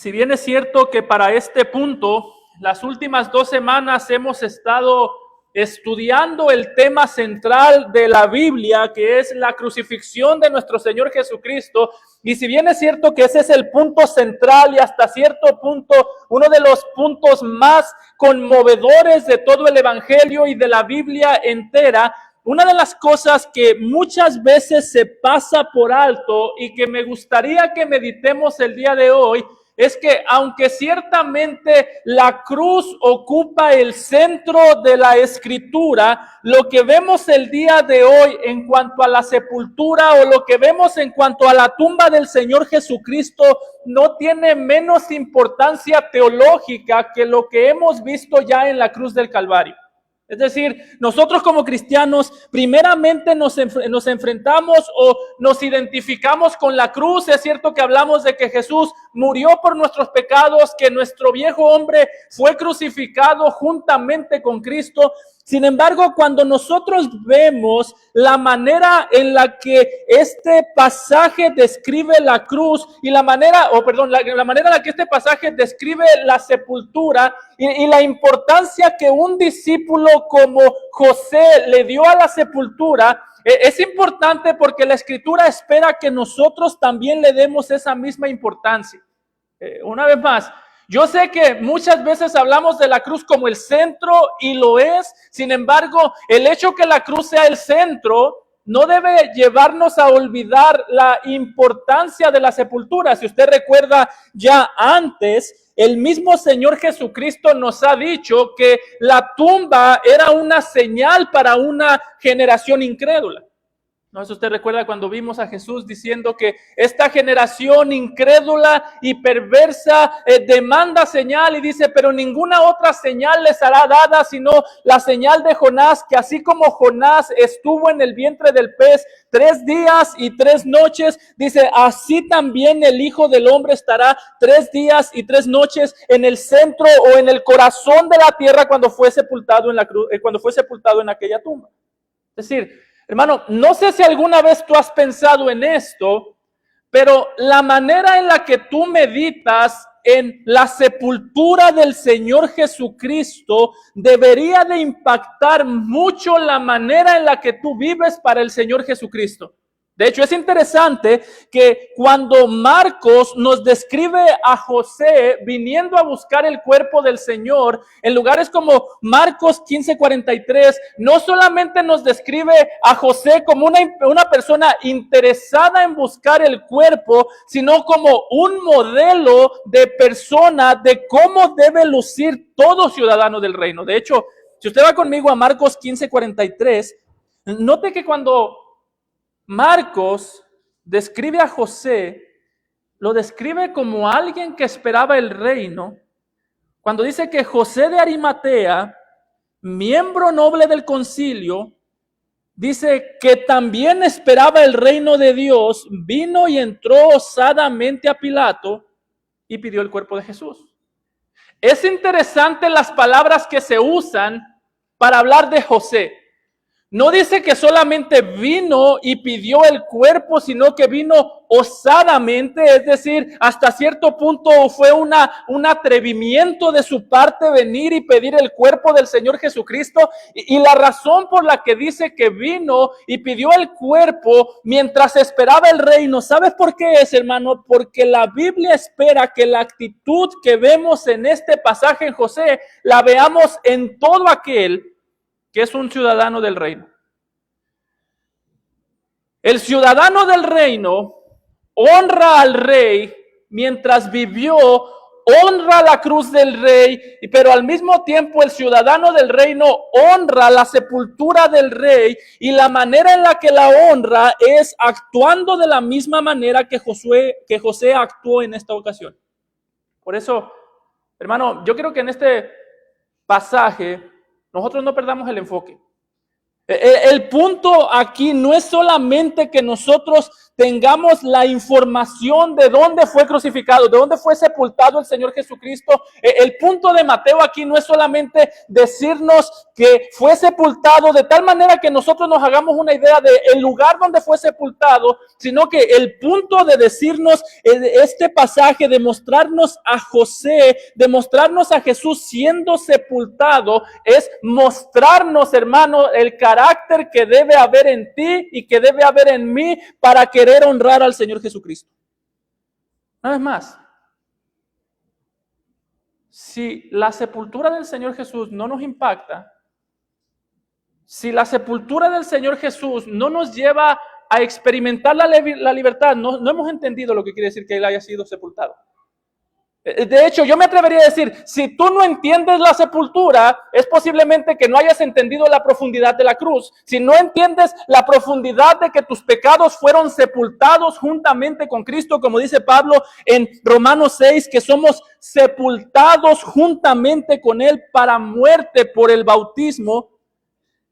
Si bien es cierto que para este punto, las últimas 2 semanas hemos estado estudiando el tema central de la Biblia, que es la crucifixión de nuestro Señor Jesucristo, y si bien es cierto que ese es el punto central y hasta cierto punto uno de los puntos más conmovedores de todo el Evangelio y de la Biblia entera, una de las cosas que muchas veces se pasa por alto y que me gustaría que meditemos el día de hoy es que aunque ciertamente la cruz ocupa el centro de la Escritura, lo que vemos el día de hoy en cuanto a la sepultura o lo que vemos en cuanto a la tumba del Señor Jesucristo no tiene menos importancia teológica que lo que hemos visto ya en la cruz del Calvario. Es decir, nosotros como cristianos primeramente nos enfrentamos o nos identificamos con la cruz. Es cierto que hablamos de que Jesús murió por nuestros pecados, que nuestro viejo hombre fue crucificado juntamente con Cristo. Sin embargo, cuando nosotros vemos la manera en la que este pasaje describe la cruz y la manera en la que este pasaje describe la sepultura y la importancia que un discípulo como José le dio a la sepultura, es importante porque la Escritura espera que nosotros también le demos esa misma importancia. Una vez más, yo sé que muchas veces hablamos de la cruz como el centro y lo es. Sin embargo, el hecho que la cruz sea el centro no debe llevarnos a olvidar la importancia de la sepultura. Si usted recuerda, ya antes el mismo Señor Jesucristo nos ha dicho que la tumba era una señal para una generación incrédula. No sé si usted recuerda cuando vimos a Jesús diciendo que esta generación incrédula y perversa demanda señal y dice, pero ninguna otra señal les será dada sino la señal de Jonás, que así como Jonás estuvo en el vientre del pez 3 días y 3 noches, dice, así también el Hijo del Hombre estará 3 días y 3 noches en el centro o en el corazón de la tierra cuando fue sepultado en la cruz, cuando fue sepultado en aquella tumba. Es decir, hermano, no sé si alguna vez tú has pensado en esto, pero la manera en la que tú meditas en la sepultura del Señor Jesucristo debería de impactar mucho la manera en la que tú vives para el Señor Jesucristo. De hecho, es interesante que cuando Marcos nos describe a José viniendo a buscar el cuerpo del Señor, en lugares como Marcos 15:43, no solamente nos describe a José como una persona interesada en buscar el cuerpo, sino como un modelo de persona de cómo debe lucir todo ciudadano del reino. De hecho, si usted va conmigo a Marcos 15:43, note que cuando Marcos describe a José, lo describe como alguien que esperaba el reino, cuando dice que José de Arimatea, miembro noble del concilio, dice que también esperaba el reino de Dios, vino y entró osadamente a Pilato y pidió el cuerpo de Jesús. Es interesante las palabras que se usan para hablar de José. No dice que solamente vino y pidió el cuerpo, sino que vino osadamente, es decir, hasta cierto punto fue un atrevimiento de su parte venir y pedir el cuerpo del Señor Jesucristo. Y la razón por la que dice que vino y pidió el cuerpo mientras esperaba el reino, ¿sabes por qué es, hermano? Porque la Biblia espera que la actitud que vemos en este pasaje en José, la veamos en todo aquel que es un ciudadano del reino. El ciudadano del reino honra al rey mientras vivió, honra la cruz del rey, pero al mismo tiempo el ciudadano del reino honra la sepultura del rey, y la manera en la que la honra es actuando de la misma manera que José actuó en esta ocasión. Por eso, hermano, yo creo que en este pasaje nosotros no perdamos el enfoque. El punto aquí no es solamente que nosotros tengamos la información de dónde fue crucificado, de dónde fue sepultado el Señor Jesucristo. El punto de Mateo aquí no es solamente decirnos que fue sepultado de tal manera que nosotros nos hagamos una idea del lugar donde fue sepultado, sino que el punto de decirnos este pasaje, de mostrarnos a José, de mostrarnos a Jesús siendo sepultado, es mostrarnos, hermano, el carácter que debe haber en ti y que debe haber en mí para querer honrar al Señor Jesucristo. Una vez más, si la sepultura del Señor Jesús no nos impacta, si la sepultura del Señor Jesús no nos lleva a experimentar la libertad, no hemos entendido lo que quiere decir que Él haya sido sepultado. De hecho, yo me atrevería a decir, si tú no entiendes la sepultura, es posiblemente que no hayas entendido la profundidad de la cruz. Si no entiendes la profundidad de que tus pecados fueron sepultados juntamente con Cristo, como dice Pablo en Romanos 6, que somos sepultados juntamente con Él para muerte por el bautismo,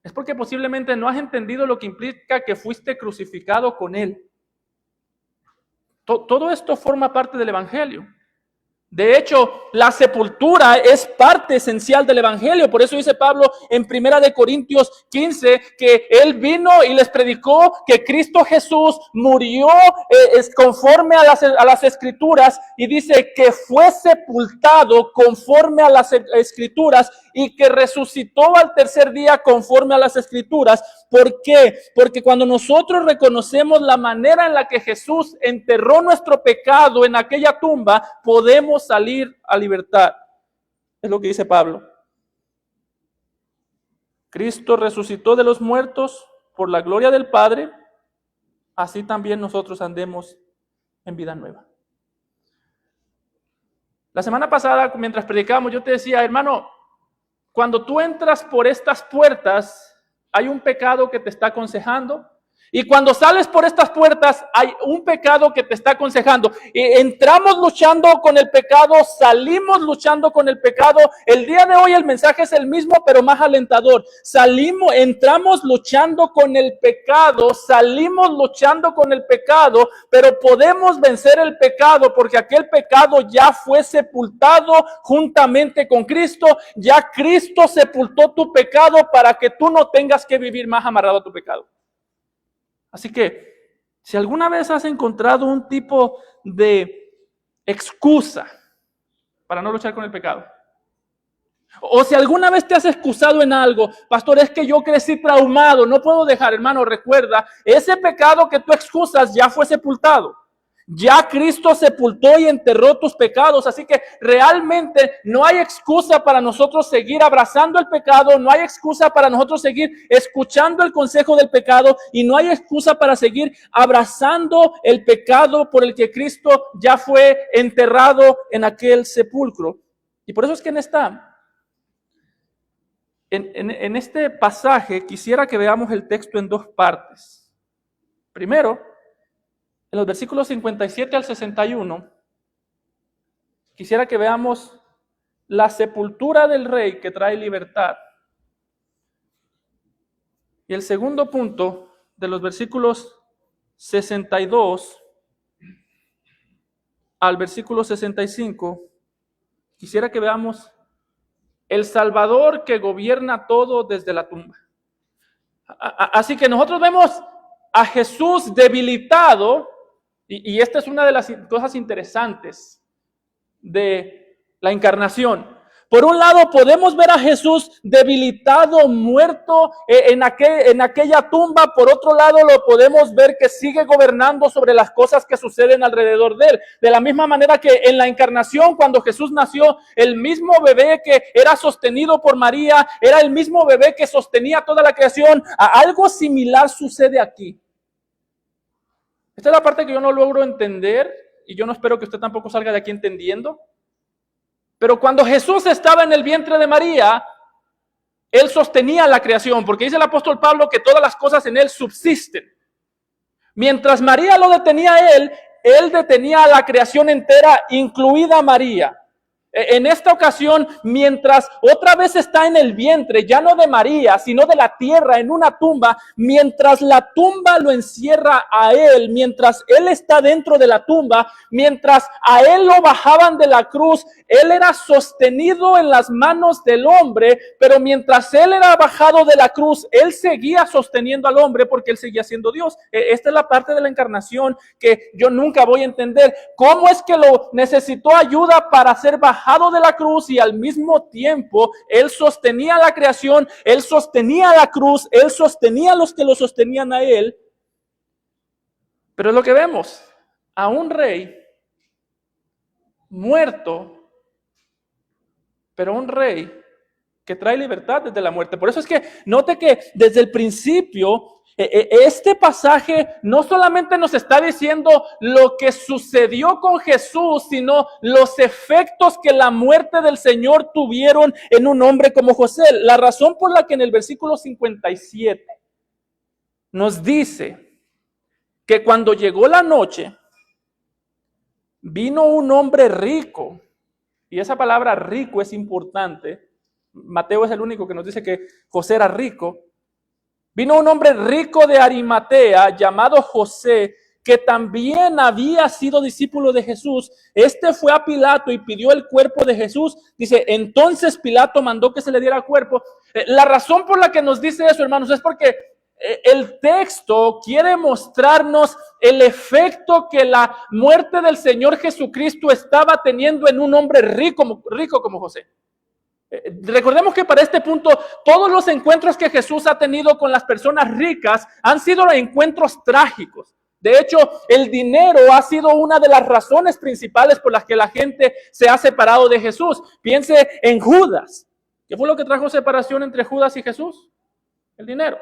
es porque posiblemente no has entendido lo que implica que fuiste crucificado con Él. Todo esto forma parte del Evangelio. De hecho, la sepultura es parte esencial del Evangelio. Por eso dice Pablo en 1 Corintios 15 que Él vino y les predicó que Cristo Jesús murió conforme a las Escrituras, y dice que fue sepultado conforme a las Escrituras y que resucitó al tercer día conforme a las Escrituras. ¿Por qué? Porque cuando nosotros reconocemos la manera en la que Jesús enterró nuestro pecado en aquella tumba, podemos salir a libertad. Es lo que dice Pablo. Cristo resucitó de los muertos por la gloria del Padre, así también nosotros andemos en vida nueva. La semana pasada, mientras predicábamos, yo te decía, hermano, cuando tú entras por estas puertas, hay un pecado que te está aconsejando. Y cuando sales por estas puertas, hay un pecado que te está aconsejando. Entramos luchando con el pecado, salimos luchando con el pecado. El día de hoy el mensaje es el mismo, pero más alentador. Entramos luchando con el pecado, salimos luchando con el pecado, pero podemos vencer el pecado porque aquel pecado ya fue sepultado juntamente con Cristo. Ya Cristo sepultó tu pecado para que tú no tengas que vivir más amarrado a tu pecado. Así que, si alguna vez has encontrado un tipo de excusa para no luchar con el pecado, o si alguna vez te has excusado en algo, pastor, es que yo crecí traumado, no puedo dejar, hermano, recuerda, ese pecado que tú excusas ya fue sepultado. Ya Cristo sepultó y enterró tus pecados, así que realmente no hay excusa para nosotros seguir abrazando el pecado, no hay excusa para nosotros seguir escuchando el consejo del pecado y no hay excusa para seguir abrazando el pecado por el que Cristo ya fue enterrado en aquel sepulcro. Y por eso es que en este pasaje quisiera que veamos el texto en dos partes. Primero, en los versículos 57 al 61, quisiera que veamos la sepultura del rey que trae libertad. Y el segundo punto, de los versículos 62 al versículo 65, quisiera que veamos el Salvador que gobierna todo desde la tumba. Así que nosotros vemos a Jesús debilitado. Y esta es una de las cosas interesantes de la encarnación. Por un lado, podemos ver a Jesús debilitado, muerto en aquella tumba. Por otro lado, lo podemos ver que sigue gobernando sobre las cosas que suceden alrededor de él. De la misma manera que en la encarnación, cuando Jesús nació, el mismo bebé que era sostenido por María, era el mismo bebé que sostenía toda la creación. Algo similar sucede aquí. Esta es la parte que yo no logro entender y yo no espero que usted tampoco salga de aquí entendiendo. Pero cuando Jesús estaba en el vientre de María, Él sostenía la creación, porque dice el apóstol Pablo que todas las cosas en Él subsisten. Mientras María lo detenía a Él detenía a la creación entera, incluida María. En esta ocasión, mientras otra vez está en el vientre, ya no de María, sino de la tierra, en una tumba, mientras la tumba lo encierra a él, mientras él está dentro de la tumba, mientras a él lo bajaban de la cruz, él era sostenido en las manos del hombre, pero mientras él era bajado de la cruz, él seguía sosteniendo al hombre porque él seguía siendo Dios. Esta es la parte de la encarnación que yo nunca voy a entender. ¿Cómo es que lo necesitó ayuda para ser bajado de la cruz y al mismo tiempo él sostenía la creación, él sostenía la cruz, él sostenía a los que lo sostenían a él? Pero es lo que vemos, a un rey muerto, pero un rey que trae libertad desde la muerte. Por eso es que note que desde el principio este pasaje no solamente nos está diciendo lo que sucedió con Jesús, sino los efectos que la muerte del Señor tuvieron en un hombre como José. La razón por la que en el versículo 57 nos dice que cuando llegó la noche, vino un hombre rico, y esa palabra rico es importante. Mateo es el único que nos dice que José era rico. Vino un hombre rico de Arimatea llamado José, que también había sido discípulo de Jesús. Este fue a Pilato y pidió el cuerpo de Jesús. Dice, entonces Pilato mandó que se le diera el cuerpo. La razón por la que nos dice eso, hermanos, es porque el texto quiere mostrarnos el efecto que la muerte del Señor Jesucristo estaba teniendo en un hombre rico como José. Recordemos que para este punto todos los encuentros que Jesús ha tenido con las personas ricas han sido encuentros trágicos. De hecho, el dinero ha sido una de las razones principales por las que la gente se ha separado de Jesús. Piense en Judas. ¿Qué fue lo que trajo separación entre Judas y Jesús? El dinero.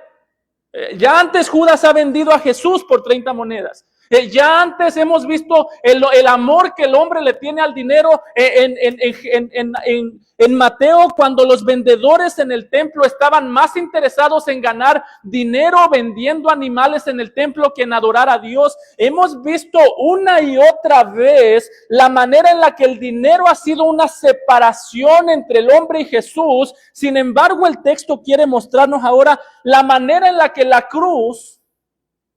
Ya antes Judas ha vendido a Jesús por 30 monedas. Ya antes hemos visto el amor que el hombre le tiene al dinero en Mateo, cuando los vendedores en el templo estaban más interesados en ganar dinero vendiendo animales en el templo que en adorar a Dios. Hemos visto una y otra vez la manera en la que el dinero ha sido una separación entre el hombre y Jesús. Sin embargo, el texto quiere mostrarnos ahora la manera en la que la cruz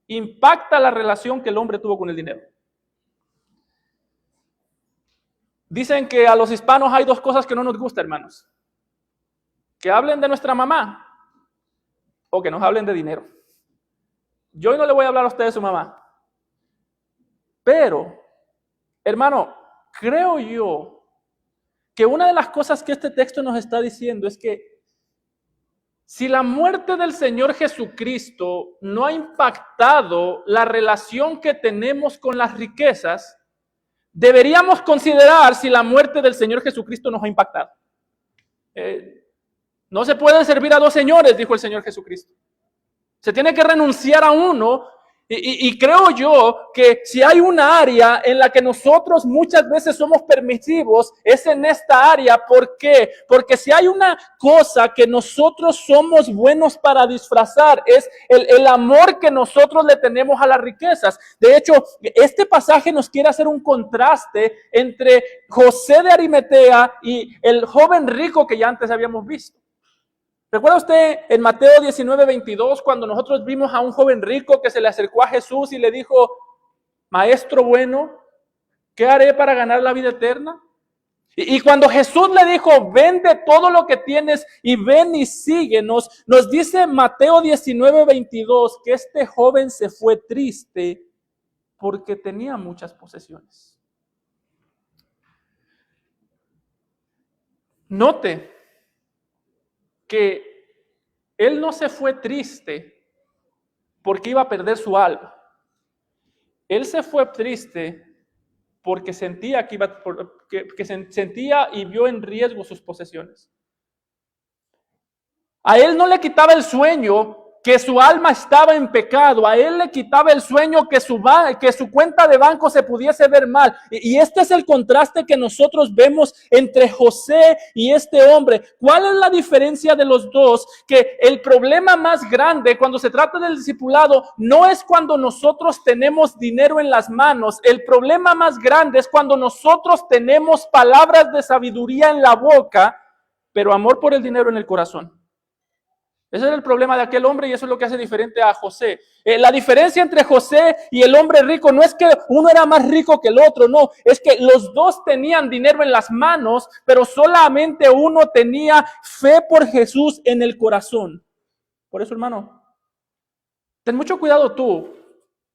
impacta la relación que el hombre tuvo con el dinero. Dicen que a los hispanos hay dos cosas que no nos gusta, hermanos: que hablen de nuestra mamá o que nos hablen de dinero. Yo hoy no le voy a hablar a usted de su mamá, pero, hermano, creo yo que una de las cosas que este texto nos está diciendo es que si la muerte del Señor Jesucristo no ha impactado la relación que tenemos con las riquezas, deberíamos considerar si la muerte del Señor Jesucristo nos ha impactado. No se puede servir a dos señores, dijo el Señor Jesucristo. Se tiene que renunciar a uno. Y creo yo que si hay una área en la que nosotros muchas veces somos permisivos, es en esta área. ¿Por qué? Porque si hay una cosa que nosotros somos buenos para disfrazar, es el amor que nosotros le tenemos a las riquezas. De hecho, este pasaje nos quiere hacer un contraste entre José de Arimatea y el joven rico que ya antes habíamos visto. ¿Recuerda usted en Mateo 19:22 cuando nosotros vimos a un joven rico que se le acercó a Jesús y le dijo: Maestro bueno, ¿qué haré para ganar la vida eterna? Y cuando Jesús le dijo: vende todo lo que tienes y ven y síguenos, nos dice Mateo 19:22 que este joven se fue triste porque tenía muchas posesiones. Note que él no se fue triste porque iba a perder su alma. Él se fue triste porque sentía que sentía y vio en riesgo sus posesiones. A él no le quitaba el sueño que su alma estaba en pecado. A él le quitaba el sueño que su cuenta de banco se pudiese ver mal. Y este es el contraste que nosotros vemos entre José y este hombre. ¿Cuál es la diferencia de los dos? Que el problema más grande cuando se trata del discipulado no es cuando nosotros tenemos dinero en las manos. El problema más grande es cuando nosotros tenemos palabras de sabiduría en la boca, pero amor por el dinero en el corazón. Ese era el problema de aquel hombre y eso es lo que hace diferente a José. La diferencia entre José y el hombre rico no es que uno era más rico que el otro, no. Es que los dos tenían dinero en las manos, pero solamente uno tenía fe por Jesús en el corazón. Por eso, hermano, ten mucho cuidado tú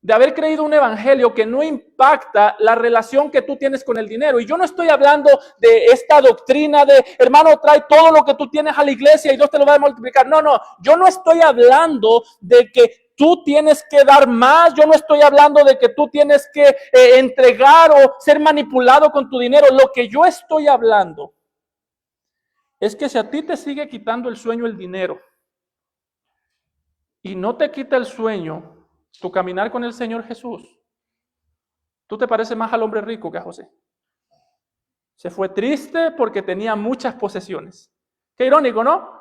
de haber creído un evangelio que no impacta la relación que tú tienes con el dinero. Y yo no estoy hablando de esta doctrina de, hermano, trae todo lo que tú tienes a la iglesia y Dios te lo va a multiplicar. No, yo no estoy hablando de que tú tienes que dar más. Yo no estoy hablando de que tú tienes que entregar o ser manipulado con tu dinero. Lo que yo estoy hablando es que si a ti te sigue quitando el sueño el dinero y no te quita el sueño tu caminar con el Señor Jesús, tú te pareces más al hombre rico que a José. Se fue triste porque tenía muchas posesiones. Qué irónico, ¿no?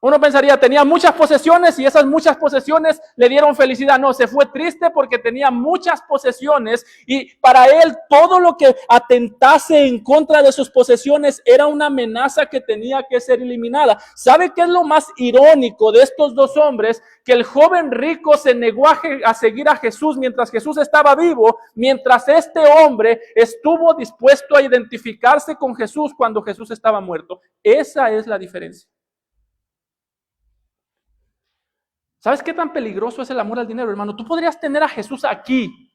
Uno pensaría, tenía muchas posesiones y esas muchas posesiones le dieron felicidad. No, se fue triste porque tenía muchas posesiones y para él todo lo que atentase en contra de sus posesiones era una amenaza que tenía que ser eliminada. ¿Sabe qué es lo más irónico de estos dos hombres? Que el joven rico se negó a seguir a Jesús mientras Jesús estaba vivo, mientras este hombre estuvo dispuesto a identificarse con Jesús cuando Jesús estaba muerto. Esa es la diferencia. ¿Sabes qué tan peligroso es el amor al dinero, hermano? Tú podrías tener a Jesús aquí.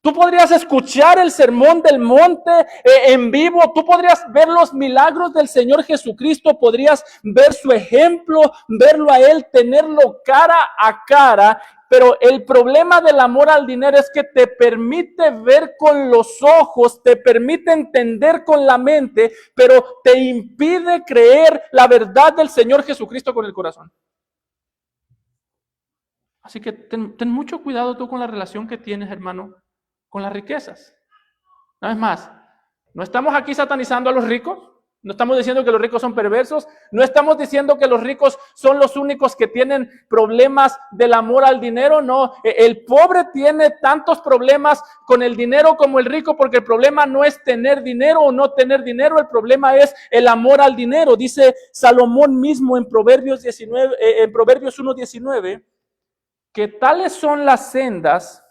Tú podrías escuchar el sermón del monte en vivo. Tú podrías ver los milagros del Señor Jesucristo. Podrías ver su ejemplo, verlo a Él, tenerlo cara a cara. Pero el problema del amor al dinero es que te permite ver con los ojos, te permite entender con la mente, pero te impide creer la verdad del Señor Jesucristo con el corazón. Así que ten mucho cuidado tú con la relación que tienes, hermano, con las riquezas. No es más, no estamos aquí satanizando a los ricos, no estamos diciendo que los ricos son perversos, no estamos diciendo que los ricos son los únicos que tienen problemas del amor al dinero, no. El pobre tiene tantos problemas con el dinero como el rico, porque el problema no es tener dinero o no tener dinero, el problema es el amor al dinero. Dice Salomón mismo en Proverbios 1:19, que tales son las sendas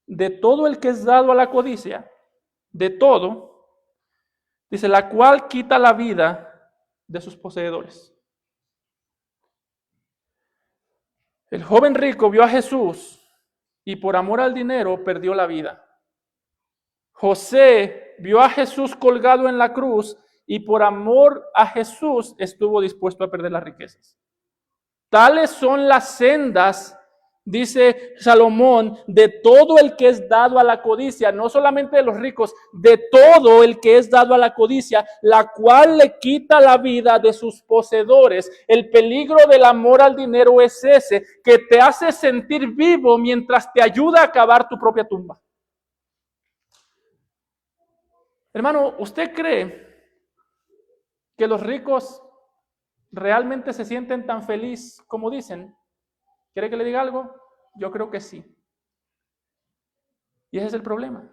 de todo el que es dado a la codicia, de todo, dice, la cual quita la vida de sus poseedores. El joven rico vio a Jesús y por amor al dinero perdió la vida. José vio a Jesús colgado en la cruz y por amor a Jesús estuvo dispuesto a perder las riquezas. Tales son las sendas, dice Salomón, de todo el que es dado a la codicia, no solamente de los ricos, de todo el que es dado a la codicia, la cual le quita la vida de sus poseedores. El peligro del amor al dinero es ese, que te hace sentir vivo mientras te ayuda a cavar tu propia tumba. Hermano, ¿usted cree que los ricos realmente se sienten tan felices como dicen? ¿Quiere que le diga algo? Yo creo que sí. Y ese es el problema.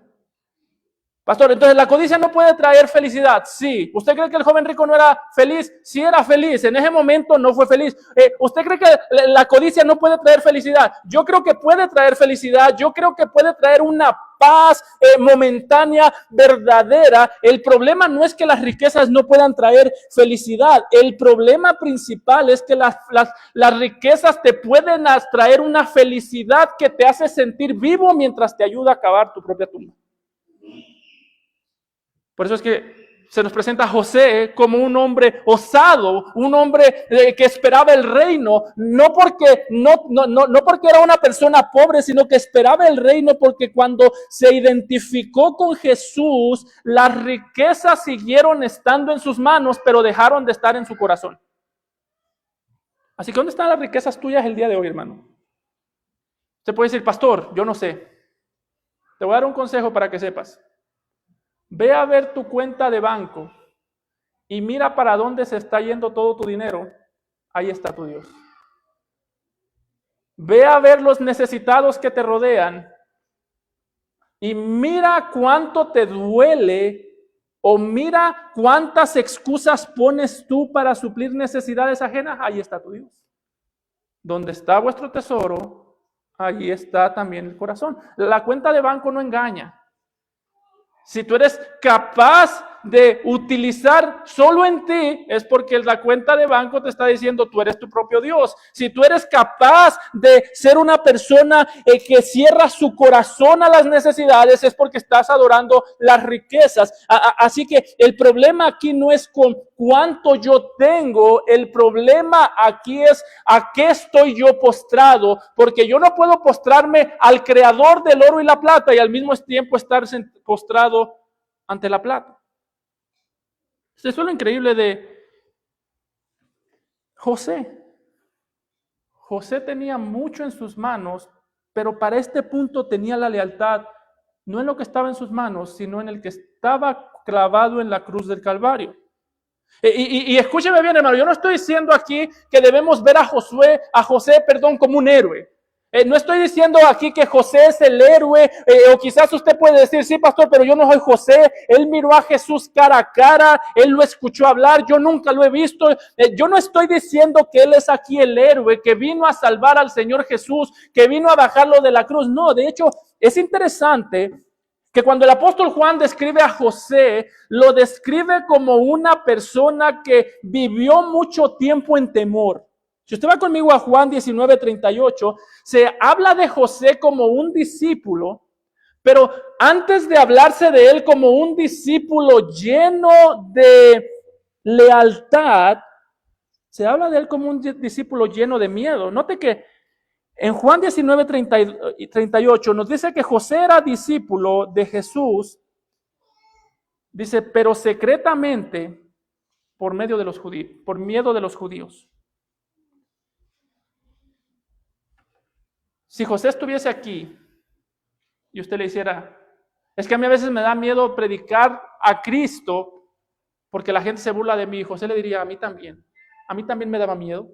Pastor, entonces la codicia no puede traer felicidad. Sí. ¿Usted cree que el joven rico no era feliz? Sí era feliz. En ese momento no fue feliz. ¿Usted cree que la codicia no puede traer felicidad? Yo creo que puede traer felicidad. Yo creo que puede traer una paz momentánea, verdadera. El problema no es que las riquezas no puedan traer felicidad. El problema principal es que las riquezas te pueden traer una felicidad que te hace sentir vivo mientras te ayuda a cavar tu propia tumba. Por eso es que se nos presenta a José como un hombre osado, un hombre que esperaba el reino, no porque era una persona pobre, sino que esperaba el reino porque cuando se identificó con Jesús, las riquezas siguieron estando en sus manos, pero dejaron de estar en su corazón. Así que ¿dónde están las riquezas tuyas el día de hoy, hermano? Usted puede decir, pastor, yo no sé. Te voy a dar un consejo para que sepas. Ve a ver tu cuenta de banco y mira para dónde se está yendo todo tu dinero. Ahí está tu Dios. Ve a ver los necesitados que te rodean y mira cuánto te duele o mira cuántas excusas pones tú para suplir necesidades ajenas. Ahí está tu Dios. Donde está vuestro tesoro, ahí está también el corazón. La cuenta de banco no engaña. Si tú eres capaz de utilizar solo en ti, es porque la cuenta de banco te está diciendo tú eres tu propio Dios. Si tú eres capaz de ser una persona que cierra su corazón a las necesidades, es porque estás adorando las riquezas. Así que el problema aquí no es con cuánto yo tengo, el problema aquí es a qué estoy yo postrado, porque yo no puedo postrarme al creador del oro y la plata y al mismo tiempo estar postrado ante la plata. Eso es lo increíble de José. José tenía mucho en sus manos, pero para este punto tenía la lealtad, no en lo que estaba en sus manos, sino en el que estaba clavado en la cruz del Calvario. Y escúcheme bien, hermano, yo no estoy diciendo aquí que debemos ver a José, como un héroe. No estoy diciendo aquí que José es el héroe, o quizás usted puede decir, sí, pastor, pero yo no soy José. Él miró a Jesús cara a cara, él lo escuchó hablar, yo nunca lo he visto. Yo no estoy diciendo que él es aquí el héroe, que vino a salvar al Señor Jesús, que vino a bajarlo de la cruz. No, de hecho, es interesante que cuando el apóstol Juan describe a José, lo describe como una persona que vivió mucho tiempo en temor. Si usted va conmigo a Juan 19:38, se habla de José como un discípulo, pero antes de hablarse de él como un discípulo lleno de lealtad, se habla de él como un discípulo lleno de miedo. Note que en Juan 19:38 nos dice que José era discípulo de Jesús, dice, pero secretamente por medio de los judíos, por miedo de los judíos. Si José estuviese aquí y usted le hiciera, es que a mí a veces me da miedo predicar a Cristo porque la gente se burla de mí, José le diría, a mí también me daba miedo.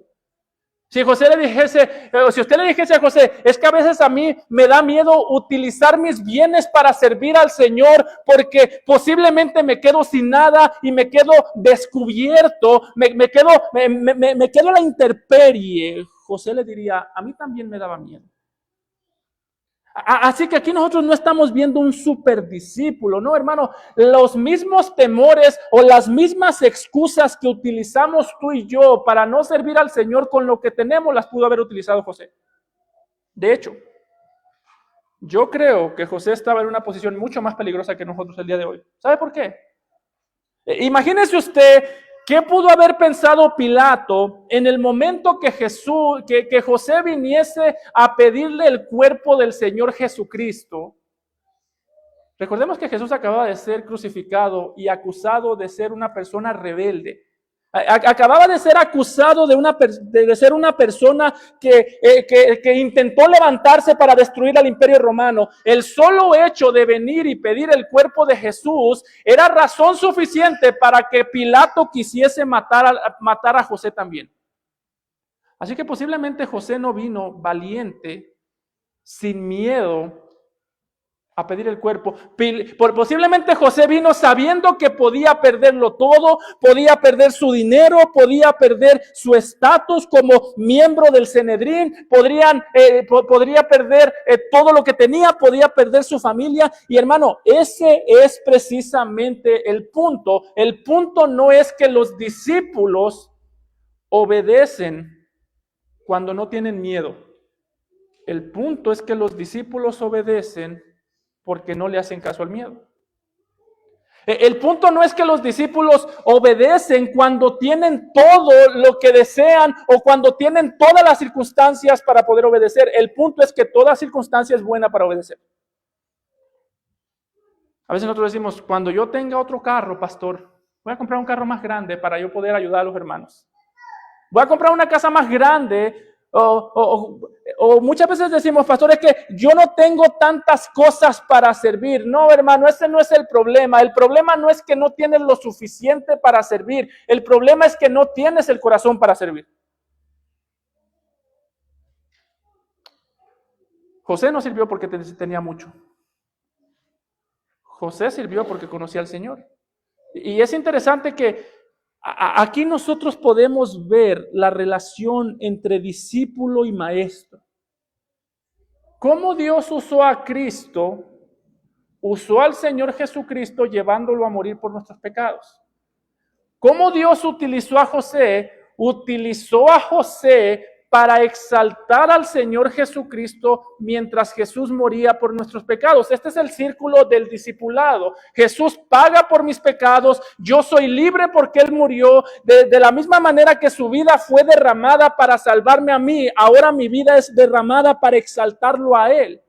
Si José le dijese, o si usted le dijese a José, es que a veces a mí me da miedo utilizar mis bienes para servir al Señor porque posiblemente me quedo sin nada y me quedo descubierto, me quedo a la intemperie. José le diría, a mí también me daba miedo. Así que aquí nosotros no estamos viendo un super discípulo, no, hermano. Los mismos temores o las mismas excusas que utilizamos tú y yo para no servir al Señor con lo que tenemos, las pudo haber utilizado José. De hecho, yo creo que José estaba en una posición mucho más peligrosa que nosotros el día de hoy. ¿Sabe por qué? Imagínese usted qué pudo haber pensado Pilato en el momento que José viniese a pedirle el cuerpo del Señor Jesucristo. Recordemos que Jesús acababa de ser crucificado y acusado de ser una persona rebelde. Acababa de ser acusado de ser una persona que intentó levantarse para destruir al Imperio Romano. El solo hecho de venir y pedir el cuerpo de Jesús era razón suficiente para que Pilato quisiese matar a José también. Así que posiblemente José no vino valiente, sin miedo, a pedir el cuerpo. Posiblemente José vino sabiendo que podía perderlo todo, podía perder su dinero, podía perder su estatus como miembro del Sanedrín, podría perder todo lo que tenía, podía perder su familia. Y hermano, ese es precisamente el punto. El punto no es que los discípulos obedecen cuando no tienen miedo. El punto es que los discípulos obedecen porque no le hacen caso al miedo. El punto no es que los discípulos obedecen cuando tienen todo lo que desean o cuando tienen todas las circunstancias para poder obedecer. El punto es que toda circunstancia es buena para obedecer. A veces nosotros decimos, cuando yo tenga otro carro, pastor, voy a comprar un carro más grande para yo poder ayudar a los hermanos. Voy a comprar una casa más grande O muchas veces decimos, pastor, es que yo no tengo tantas cosas para servir. No, hermano, ese no es el problema. El problema no es que no tienes lo suficiente para servir. El problema es que no tienes el corazón para servir. José no sirvió porque tenía mucho. José sirvió porque conocía al Señor. Y es interesante que aquí nosotros podemos ver la relación entre discípulo y maestro. Cómo Dios usó a Cristo, usó al Señor Jesucristo llevándolo a morir por nuestros pecados. Cómo Dios utilizó a José para exaltar al Señor Jesucristo mientras Jesús moría por nuestros pecados. Este es el círculo del discipulado. Jesús paga por mis pecados, yo soy libre porque Él murió. De la misma manera que su vida fue derramada para salvarme a mí, ahora mi vida es derramada para exaltarlo a Él.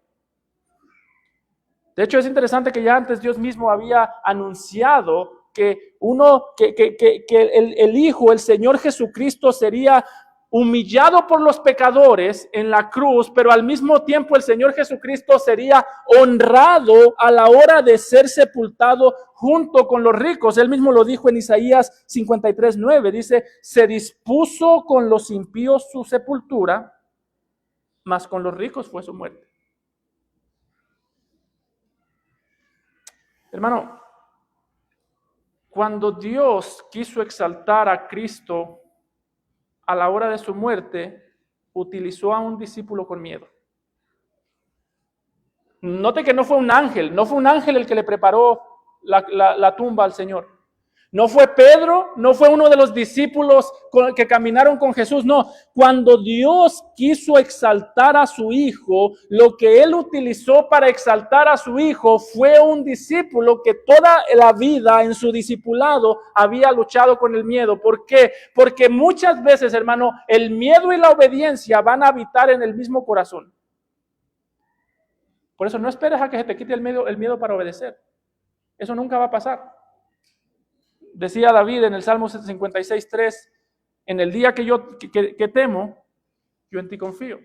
De hecho, es interesante que ya antes Dios mismo había anunciado que el Hijo, el Señor Jesucristo, sería humillado por los pecadores en la cruz, pero al mismo tiempo el Señor Jesucristo sería honrado a la hora de ser sepultado junto con los ricos. Él mismo lo dijo en Isaías 53:9, dice, se dispuso con los impíos su sepultura, mas con los ricos fue su muerte. Hermano, cuando Dios quiso exaltar a Cristo a la hora de su muerte, utilizó a un discípulo con miedo. Note que no fue un ángel el que le preparó la tumba al Señor. No fue Pedro, no fue uno de los discípulos que caminaron con Jesús, no. Cuando Dios quiso exaltar a su Hijo, lo que Él utilizó para exaltar a su Hijo fue un discípulo que toda la vida en su discipulado había luchado con el miedo. ¿Por qué? Porque muchas veces, hermano, el miedo y la obediencia van a habitar en el mismo corazón. Por eso no esperes a que se te quite el miedo para obedecer. Eso nunca va a pasar. Decía David en el Salmo 56:3, en el día que temo, yo en ti confío.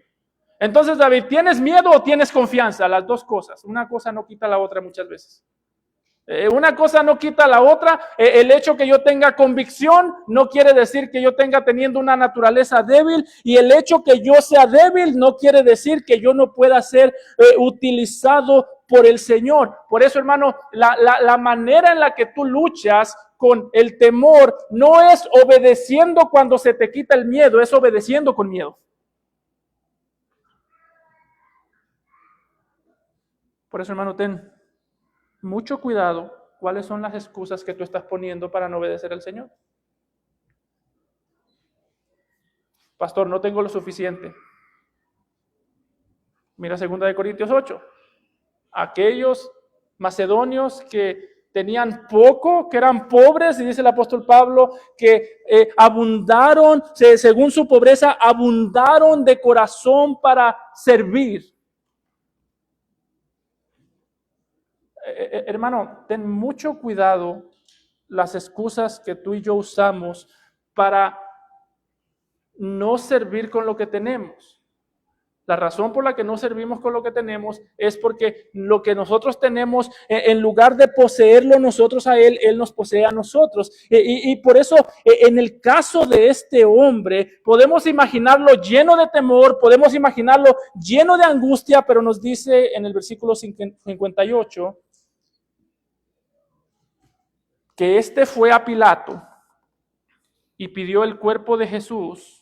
Entonces, David, ¿tienes miedo o tienes confianza? Las dos cosas. Una cosa no quita la otra muchas veces. Una cosa no quita la otra. El hecho que yo tenga convicción no quiere decir que yo teniendo una naturaleza débil, y el hecho que yo sea débil no quiere decir que yo no pueda ser utilizado por el Señor. Por eso, hermano, la manera en la que tú luchas con el temor no es obedeciendo cuando se te quita el miedo, es obedeciendo con miedo. Por eso, hermano, ten mucho cuidado cuáles son las excusas que tú estás poniendo para no obedecer al Señor. Pastor, no tengo lo suficiente. Mira 2 Corintios 8. Aquellos macedonios que tenían poco, que eran pobres, y dice el apóstol Pablo que abundaron, según su pobreza, abundaron de corazón para servir. Hermano, ten mucho cuidado las excusas que tú y yo usamos para no servir con lo que tenemos. La razón por la que no servimos con lo que tenemos es porque lo que nosotros tenemos, en lugar de poseerlo nosotros a Él, Él nos posee a nosotros. Y por eso, en el caso de este hombre, podemos imaginarlo lleno de temor, podemos imaginarlo lleno de angustia, pero nos dice en el versículo 58 que este fue a Pilato y pidió el cuerpo de Jesús.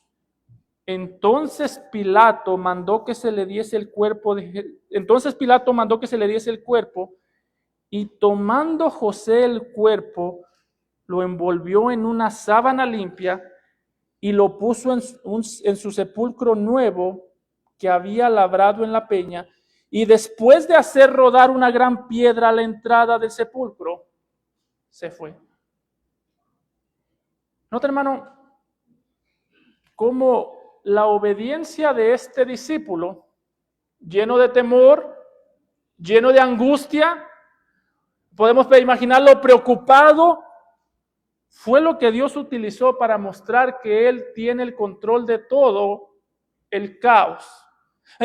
Entonces Pilato mandó que se le diese el cuerpo y tomando José el cuerpo, lo envolvió en una sábana limpia y lo puso en su sepulcro nuevo que había labrado en la peña, y después de hacer rodar una gran piedra a la entrada del sepulcro, se fue. Nota, hermano, cómo la obediencia de este discípulo, lleno de temor, lleno de angustia, podemos imaginarlo preocupado, fue lo que Dios utilizó para mostrar que Él tiene el control de todo el caos.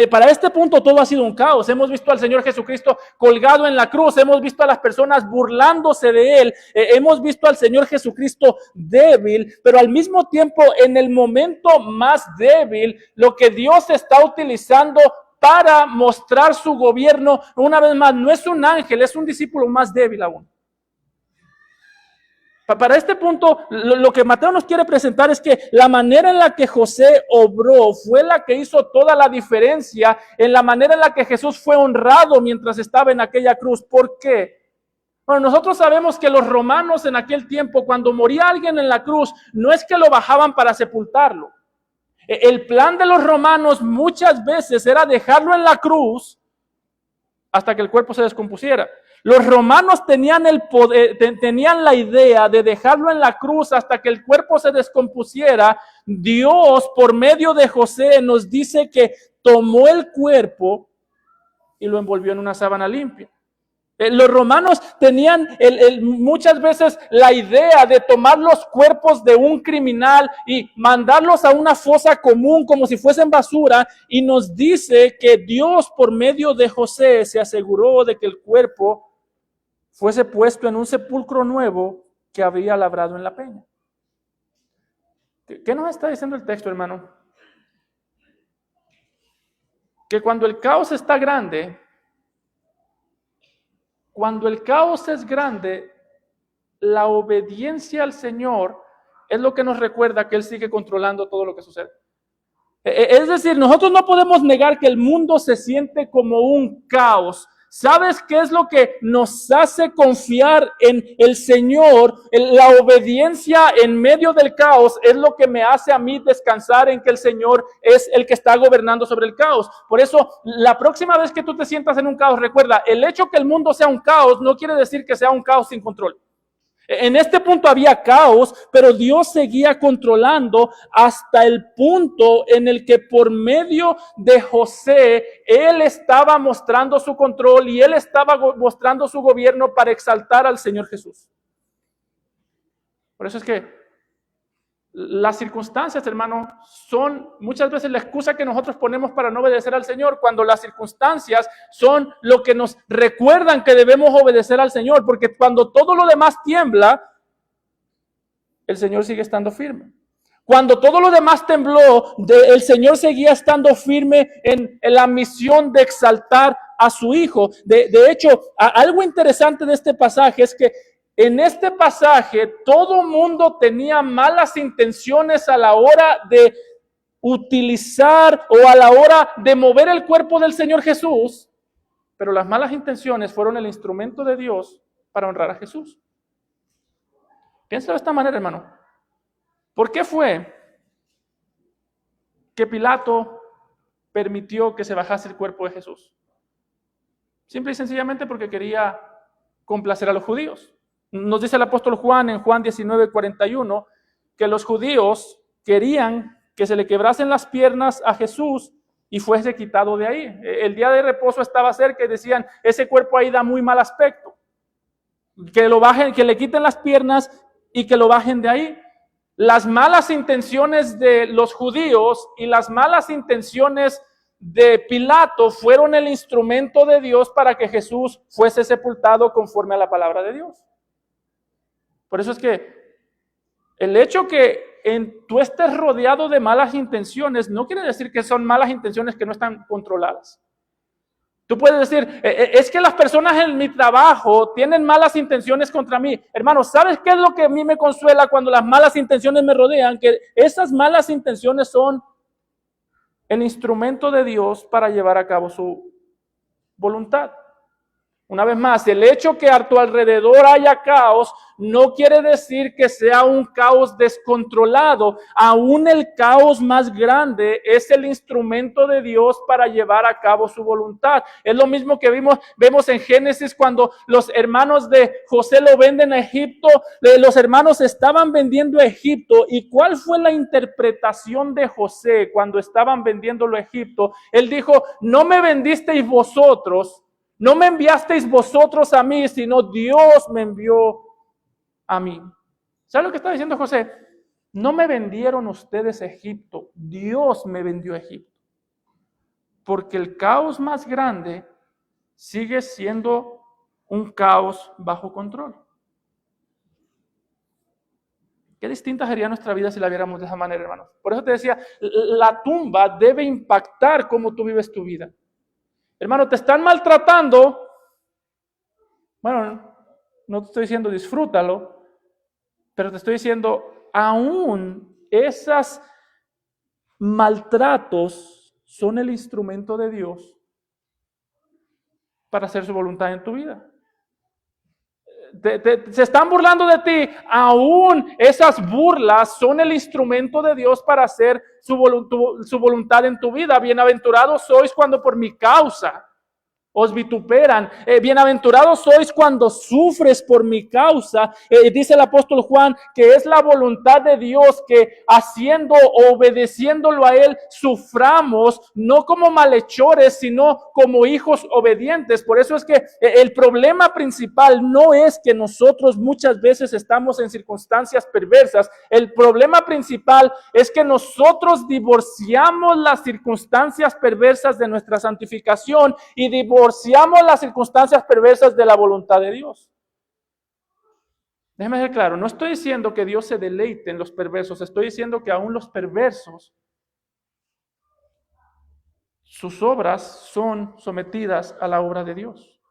Para este punto todo ha sido un caos. Hemos visto al Señor Jesucristo colgado en la cruz, hemos visto a las personas burlándose de Él, hemos visto al Señor Jesucristo débil, pero al mismo tiempo en el momento más débil, lo que Dios está utilizando para mostrar su gobierno, una vez más, no es un ángel, es un discípulo más débil aún. Para este punto, lo que Mateo nos quiere presentar es que la manera en la que José obró fue la que hizo toda la diferencia en la manera en la que Jesús fue honrado mientras estaba en aquella cruz. ¿Por qué? Bueno, nosotros sabemos que los romanos en aquel tiempo, cuando moría alguien en la cruz, no es que lo bajaban para sepultarlo. El plan de los romanos muchas veces era dejarlo en la cruz hasta que el cuerpo se descompusiera. Los romanos tenían el poder, tenían la idea de dejarlo en la cruz hasta que el cuerpo se descompusiera. Dios, por medio de José, nos dice que tomó el cuerpo y lo envolvió en una sábana limpia. Los romanos tenían muchas veces la idea de tomar los cuerpos de un criminal y mandarlos a una fosa común como si fuesen basura, y nos dice que Dios por medio de José se aseguró de que el cuerpo fuese puesto en un sepulcro nuevo que había labrado en la peña. ¿Qué nos está diciendo el texto, hermano? Que cuando el caos está grande, cuando el caos es grande, la obediencia al Señor es lo que nos recuerda que Él sigue controlando todo lo que sucede. Es decir, nosotros no podemos negar que el mundo se siente como un caos. ¿Sabes qué es lo que nos hace confiar en el Señor? La obediencia en medio del caos es lo que me hace a mí descansar en que el Señor es el que está gobernando sobre el caos. Por eso, la próxima vez que tú te sientas en un caos, recuerda, el hecho que el mundo sea un caos no quiere decir que sea un caos sin control. En este punto había caos, pero Dios seguía controlando hasta el punto en el que por medio de José, Él estaba mostrando su control y Él estaba mostrando su gobierno para exaltar al Señor Jesús. Por eso es que las circunstancias, hermano, son muchas veces la excusa que nosotros ponemos para no obedecer al Señor, cuando las circunstancias son lo que nos recuerdan que debemos obedecer al Señor, porque cuando todo lo demás tiembla, el Señor sigue estando firme. Cuando todo lo demás tembló, el Señor seguía estando firme en la misión de exaltar a su Hijo. De hecho, algo interesante de este pasaje es que en este pasaje todo mundo tenía malas intenciones a la hora de utilizar o a la hora de mover el cuerpo del Señor Jesús, pero las malas intenciones fueron el instrumento de Dios para honrar a Jesús. Piénsalo de esta manera, hermano. ¿Por qué fue que Pilato permitió que se bajase el cuerpo de Jesús? Simple y sencillamente porque quería complacer a los judíos. Nos dice el apóstol Juan en Juan 19:41 que los judíos querían que se le quebrasen las piernas a Jesús y fuese quitado de ahí. El día de reposo estaba cerca y decían, ese cuerpo ahí da muy mal aspecto. Que lo bajen, que le quiten las piernas y que lo bajen de ahí. Las malas intenciones de los judíos y las malas intenciones de Pilato fueron el instrumento de Dios para que Jesús fuese sepultado conforme a la palabra de Dios. Por eso es que el hecho que tú estés rodeado de malas intenciones no quiere decir que son malas intenciones que no están controladas. Tú puedes decir, es que las personas en mi trabajo tienen malas intenciones contra mí. Hermano, ¿sabes qué es lo que a mí me consuela cuando las malas intenciones me rodean? Que esas malas intenciones son el instrumento de Dios para llevar a cabo su voluntad. Una vez más, el hecho que a tu alrededor haya caos no quiere decir que sea un caos descontrolado. Aún el caos más grande es el instrumento de Dios para llevar a cabo su voluntad. Es lo mismo que vemos en Génesis cuando los hermanos de José lo venden a Egipto. Los hermanos estaban vendiendo a Egipto. ¿Y cuál fue la interpretación de José cuando estaban vendiéndolo a Egipto? Él dijo, no me vendisteis vosotros. No me enviasteis vosotros a mí, sino Dios me envió a mí. ¿Sabe lo que está diciendo José? No me vendieron ustedes a Egipto, Dios me vendió a Egipto. porque el caos más grande sigue siendo un caos bajo control. Qué distinta sería nuestra vida si la viéramos de esa manera, hermanos. Por eso te decía, la tumba debe impactar cómo tú vives tu vida. Hermano, te están maltratando. Bueno, no te estoy diciendo disfrútalo, pero te estoy diciendo, aún esos maltratos son el instrumento de Dios para hacer su voluntad en tu vida. Se están burlando de ti, aún esas burlas son el instrumento de Dios para hacer su voluntad en tu vida. Bienaventurados sois cuando por mi causa os vituperan. Bienaventurados sois cuando sufres por mi causa. Dice el apóstol Juan que es la voluntad de Dios que haciendo, obedeciéndolo a Él, suframos, no como malhechores, sino como hijos obedientes. Por eso es que el problema principal no es que nosotros muchas veces estamos en circunstancias perversas. El problema principal es que nosotros divorciamos las circunstancias perversas de nuestra santificación y divorciamos las circunstancias perversas de la voluntad de Dios. Déjeme ser claro, no estoy diciendo que Dios se deleite en los perversos, estoy diciendo que aún los perversos, sus obras son sometidas a la obra de Dios.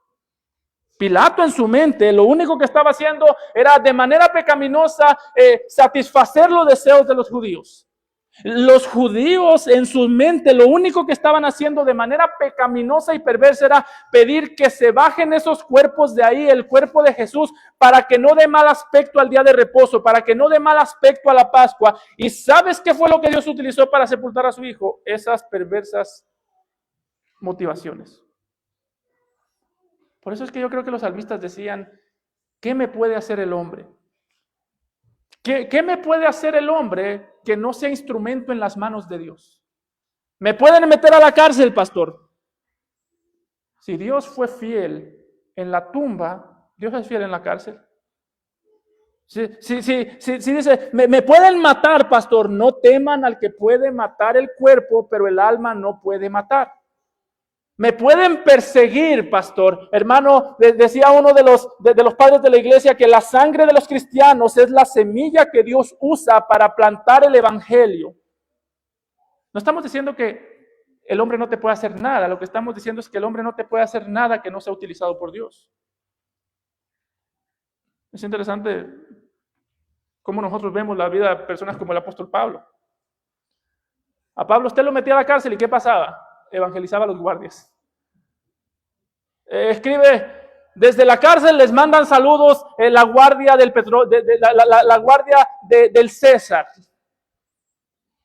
Pilato en su mente, lo único que estaba haciendo era de manera pecaminosa satisfacer los deseos de los judíos. Los judíos en su mente lo único que estaban haciendo de manera pecaminosa y perversa era pedir que se bajen esos cuerpos de ahí, el cuerpo de Jesús, para que no dé mal aspecto al día de reposo, para que no dé mal aspecto a la Pascua. ¿Y sabes qué fue lo que Dios utilizó para sepultar a su hijo? Esas perversas motivaciones. Por eso es que yo creo que los salmistas decían, ¿qué me puede hacer el hombre? ¿Qué me puede hacer el hombre que no sea instrumento en las manos de Dios? ¿Me pueden meter a la cárcel, pastor? Si Dios fue fiel en la tumba, Dios es fiel en la cárcel. Si dice, me pueden matar, pastor, no teman al que puede matar el cuerpo, pero el alma no puede matar. Me pueden perseguir, pastor. Hermano, decía uno de los padres de la iglesia que la sangre de los cristianos es la semilla que Dios usa para plantar el evangelio. No estamos diciendo que el hombre no te puede hacer nada. Lo que estamos diciendo es que el hombre no te puede hacer nada que no sea utilizado por Dios. Es interesante cómo nosotros vemos la vida de personas como el apóstol Pablo. A Pablo usted lo metía a la cárcel y ¿qué pasaba? Evangelizaba a los guardias. Escribe, desde la cárcel les mandan saludos la guardia del la guardia del César.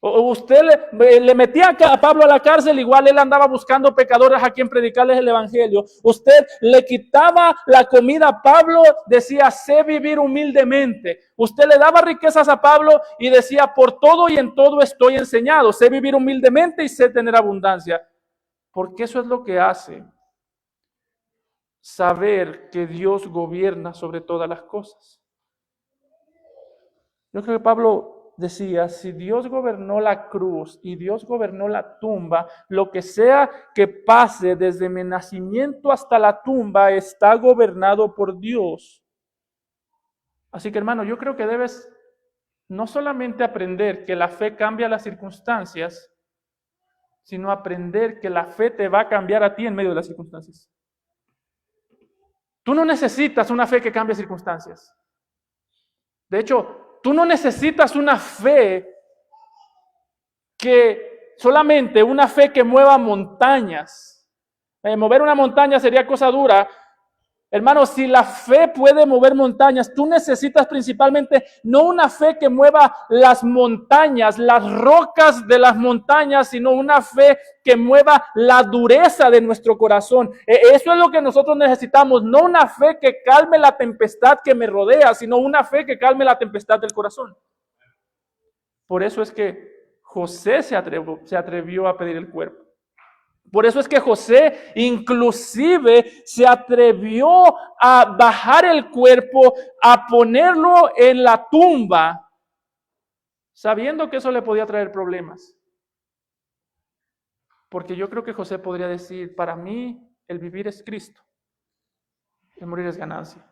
Usted le metía a Pablo a la cárcel, igual él andaba buscando pecadores a quien predicarles el evangelio. Usted le quitaba la comida a Pablo, decía, sé vivir humildemente. Usted le daba riquezas a Pablo y decía, por todo y en todo estoy enseñado. Sé vivir humildemente y sé tener abundancia. Porque eso es lo que hace saber que Dios gobierna sobre todas las cosas. Yo creo que Pablo decía, si Dios gobernó la cruz y Dios gobernó la tumba, lo que sea que pase desde mi nacimiento hasta la tumba está gobernado por Dios. Así que hermano, yo creo que debes no solamente aprender que la fe cambia las circunstancias, sino aprender que la fe te va a cambiar a ti en medio de las circunstancias. Tú no necesitas una fe que cambie circunstancias. De hecho, tú no necesitas una fe solamente una fe que mueva montañas. Mover una montaña sería cosa dura. Hermano, si la fe puede mover montañas, tú necesitas principalmente no una fe que mueva las montañas, las rocas de las montañas, sino una fe que mueva la dureza de nuestro corazón. Eso es lo que nosotros necesitamos, no una fe que calme la tempestad que me rodea, sino una fe que calme la tempestad del corazón. Por eso es que José se atrevió a pedir el cuerpo. Por eso es que José inclusive se atrevió a bajar el cuerpo, a ponerlo en la tumba, sabiendo que eso le podía traer problemas. Porque yo creo que José podría decir, para mí el vivir es Cristo, el morir es ganancia.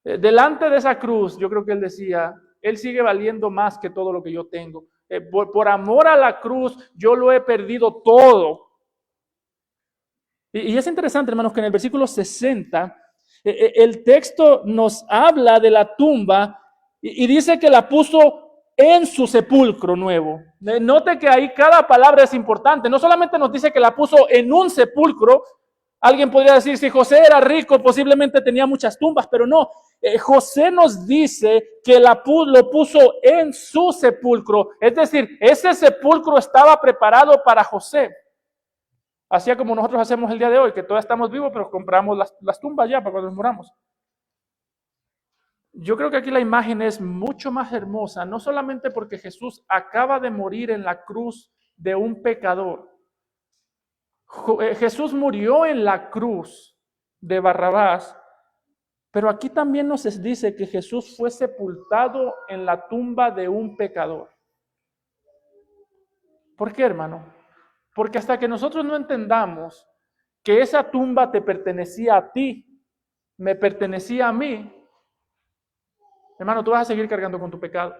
Delante de esa cruz, yo creo que él decía, él sigue valiendo más que todo lo que yo tengo. Por amor a la cruz, yo lo he perdido todo. Y es interesante, hermanos, que en el versículo 60, el texto nos habla de la tumba y dice que la puso en su sepulcro nuevo. Note que ahí cada palabra es importante. No solamente nos dice que la puso en un sepulcro. Alguien podría decir, si José era rico, posiblemente tenía muchas tumbas, pero no. José nos dice que lo puso en su sepulcro. Es decir, ese sepulcro estaba preparado para José. Así como nosotros hacemos el día de hoy, que todos estamos vivos, pero compramos las tumbas ya para cuando nos moramos. Yo creo que aquí la imagen es mucho más hermosa, no solamente porque Jesús acaba de morir en la cruz de un pecador. Jesús murió en la cruz de Barrabás, pero aquí también nos dice que Jesús fue sepultado en la tumba de un pecador. ¿Por qué, hermano? Porque hasta que nosotros no entendamos que esa tumba te pertenecía a ti, me pertenecía a mí, hermano, tú vas a seguir cargando con tu pecado.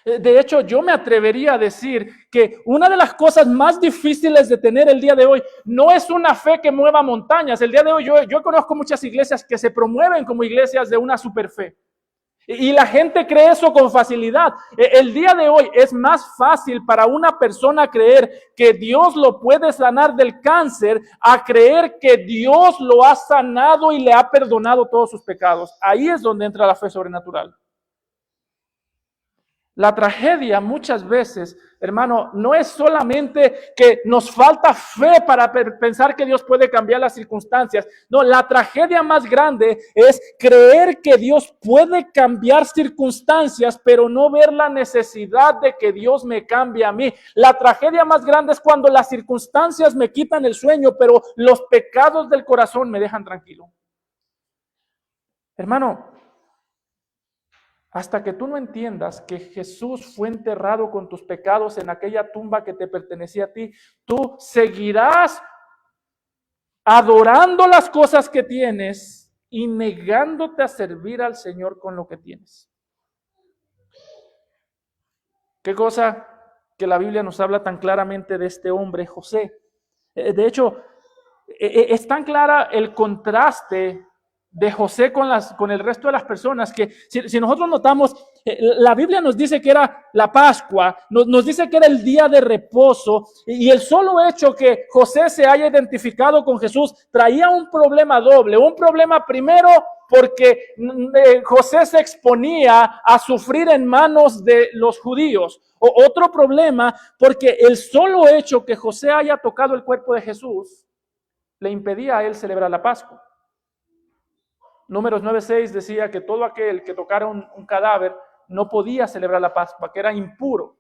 De hecho, yo me atrevería a decir que una de las cosas más difíciles de tener el día de hoy no es una fe que mueva montañas. El día de hoy yo conozco muchas iglesias que se promueven como iglesias de una superfe. Y la gente cree eso con facilidad. El día de hoy es más fácil para una persona creer que Dios lo puede sanar del cáncer a creer que Dios lo ha sanado y le ha perdonado todos sus pecados. Ahí es donde entra la fe sobrenatural. La tragedia muchas veces, hermano, no es solamente que nos falta fe para pensar que Dios puede cambiar las circunstancias. No, la tragedia más grande es creer que Dios puede cambiar circunstancias, pero no ver la necesidad de que Dios me cambie a mí. La tragedia más grande es cuando las circunstancias me quitan el sueño, pero los pecados del corazón me dejan tranquilo. Hermano, hasta que tú no entiendas que Jesús fue enterrado con tus pecados en aquella tumba que te pertenecía a ti, tú seguirás adorando las cosas que tienes y negándote a servir al Señor con lo que tienes. ¿Qué cosa que la Biblia nos habla tan claramente de este hombre, José? De hecho, es tan clara el contraste de José con el resto de las personas que si nosotros notamos, la Biblia nos dice que era la Pascua, nos dice que era el día de reposo y el solo hecho que José se haya identificado con Jesús traía un problema doble, un problema primero porque José se exponía a sufrir en manos de los judíos. Otro problema porque el solo hecho que José haya tocado el cuerpo de Jesús le impedía a él celebrar la Pascua. Números 9:6 decía que todo aquel que tocara un cadáver no podía celebrar la Pascua, que era impuro.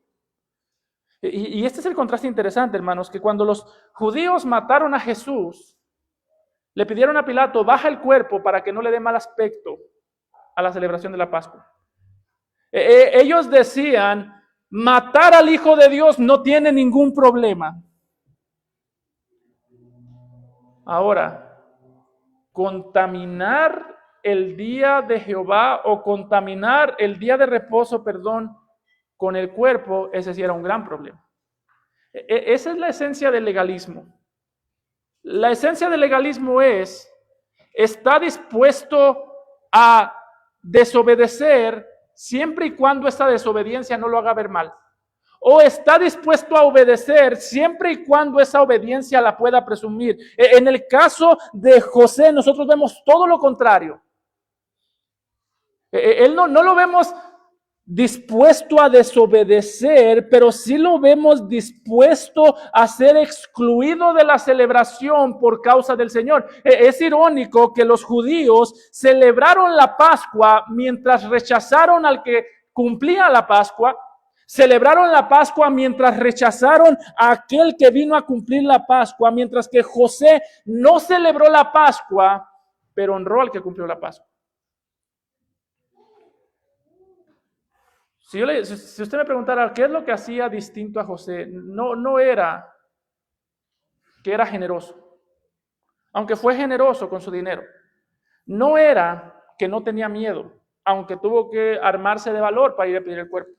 Y este es el contraste interesante, hermanos, que cuando los judíos mataron a Jesús, le pidieron a Pilato, baja el cuerpo para que no le dé mal aspecto a la celebración de la Pascua. Ellos decían, matar al Hijo de Dios no tiene ningún problema. Ahora, contaminar el día de Jehová o contaminar el día de reposo, con el cuerpo, ese sí era un gran problema. Esa es la esencia del legalismo. La esencia del legalismo está dispuesto a desobedecer siempre y cuando esa desobediencia no lo haga ver mal. O está dispuesto a obedecer siempre y cuando esa obediencia la pueda presumir. En el caso de José, nosotros vemos todo lo contrario. Él no lo vemos dispuesto a desobedecer, pero sí lo vemos dispuesto a ser excluido de la celebración por causa del Señor. Es irónico que los judíos celebraron la Pascua mientras rechazaron al que cumplía la Pascua. Celebraron la Pascua mientras rechazaron a aquel que vino a cumplir la Pascua, mientras que José no celebró la Pascua, pero honró al que cumplió la Pascua. Si usted me preguntara qué es lo que hacía distinto a José, no era que era generoso, aunque fue generoso con su dinero. No era que no tenía miedo, aunque tuvo que armarse de valor para ir a pedir el cuerpo.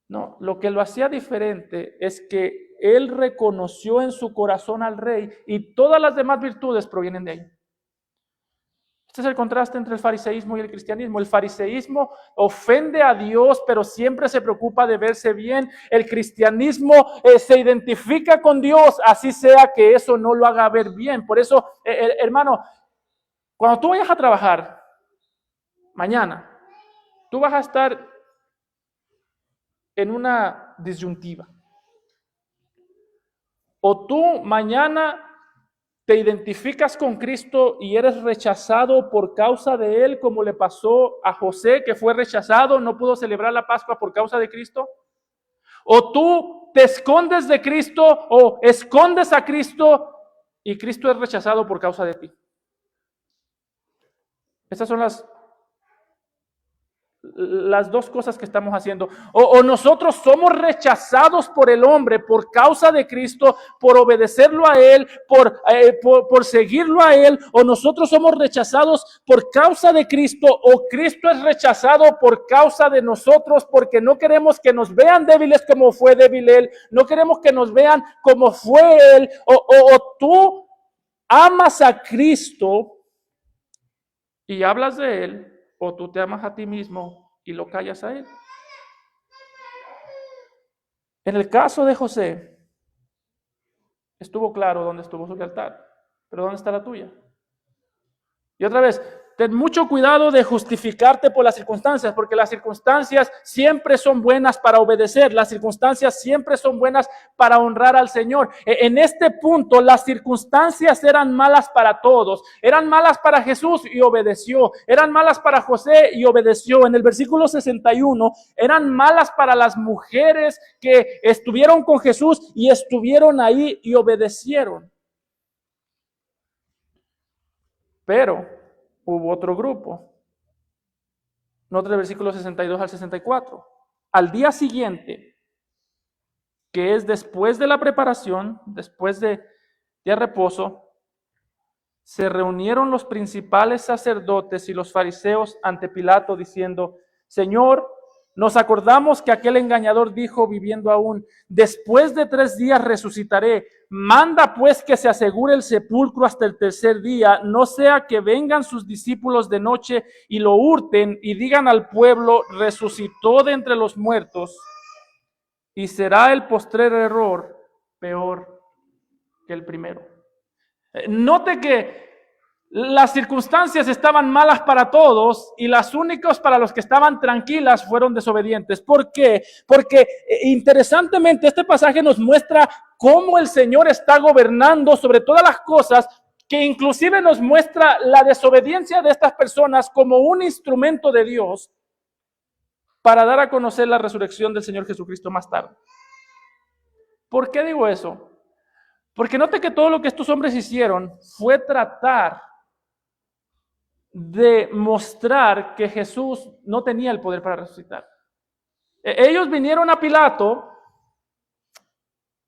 No, lo que lo hacía diferente es que él reconoció en su corazón al rey y todas las demás virtudes provienen de ahí. Este es el contraste entre el fariseísmo y el cristianismo. El fariseísmo ofende a Dios, pero siempre se preocupa de verse bien. El cristianismo se identifica con Dios, así sea que eso no lo haga ver bien. Por eso, hermano, cuando tú vayas a trabajar mañana, tú vas a estar en una disyuntiva. O tú mañana te identificas con Cristo y eres rechazado por causa de Él, como le pasó a José, que fue rechazado, no pudo celebrar la Pascua por causa de Cristo. O tú te escondes de Cristo o escondes a Cristo y Cristo es rechazado por causa de ti. Estas son las dos cosas que estamos haciendo. O nosotros somos rechazados por el hombre por causa de Cristo, por obedecerlo a Él, por seguirlo a Él, o nosotros somos rechazados por causa de Cristo, o Cristo es rechazado por causa de nosotros, porque no queremos que nos vean débiles como fue débil Él, no queremos que nos vean como fue Él, o tú amas a Cristo y hablas de Él, o tú te amas a ti mismo y lo callas a Él. En el caso de José, estuvo claro dónde estuvo su lealtad, pero ¿dónde está la tuya? Y otra vez, ten mucho cuidado de justificarte por las circunstancias, porque las circunstancias siempre son buenas para obedecer, las circunstancias siempre son buenas para honrar al Señor. En este punto, las circunstancias eran malas para todos, eran malas para Jesús y obedeció, eran malas para José y obedeció. En el versículo 61, eran malas para las mujeres que estuvieron con Jesús y estuvieron ahí y obedecieron. Pero hubo otro grupo. Nota el versículo 62 al 64. Al día siguiente, que es después de la preparación, después de reposo, se reunieron los principales sacerdotes y los fariseos ante Pilato diciendo: Señor, nos acordamos que aquel engañador dijo viviendo aún: después de 3 días resucitaré. Manda pues que se asegure el sepulcro hasta el tercer día, no sea que vengan sus discípulos de noche y lo hurten y digan al pueblo: resucitó de entre los muertos, y será el postrer error peor que el primero. Note que las circunstancias estaban malas para todos y las únicas para los que estaban tranquilas fueron desobedientes. ¿Por qué? Porque interesantemente este pasaje nos muestra cómo el Señor está gobernando sobre todas las cosas, que inclusive nos muestra la desobediencia de estas personas como un instrumento de Dios para dar a conocer la resurrección del Señor Jesucristo más tarde. ¿Por qué digo eso? Porque note que todo lo que estos hombres hicieron fue tratar de mostrar que Jesús no tenía el poder para resucitar. Ellos vinieron a Pilato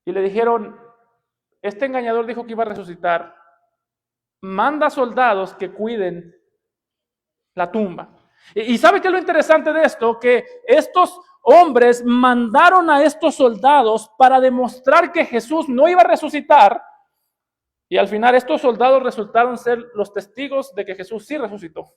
y le dijeron: este engañador dijo que iba a resucitar, manda soldados que cuiden la tumba. ¿Y sabe qué es lo interesante de esto? Que estos hombres mandaron a estos soldados para demostrar que Jesús no iba a resucitar. Y al final estos soldados resultaron ser los testigos de que Jesús sí resucitó.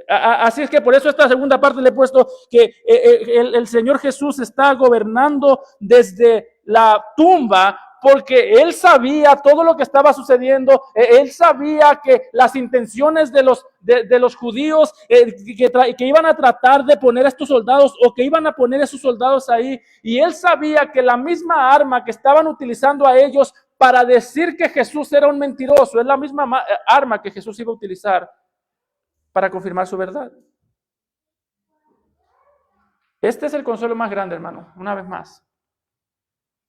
Así es que por eso esta segunda parte le he puesto que el Señor Jesús está gobernando desde la tumba, porque Él sabía todo lo que estaba sucediendo. Él sabía que las intenciones de los judíos que iban a tratar de poner a estos soldados, o que iban a poner a esos soldados ahí, y Él sabía que la misma arma que estaban utilizando a ellos para decir que Jesús era un mentiroso es la misma arma que Jesús iba a utilizar para confirmar su verdad. Este es el consuelo más grande, hermano, una vez más.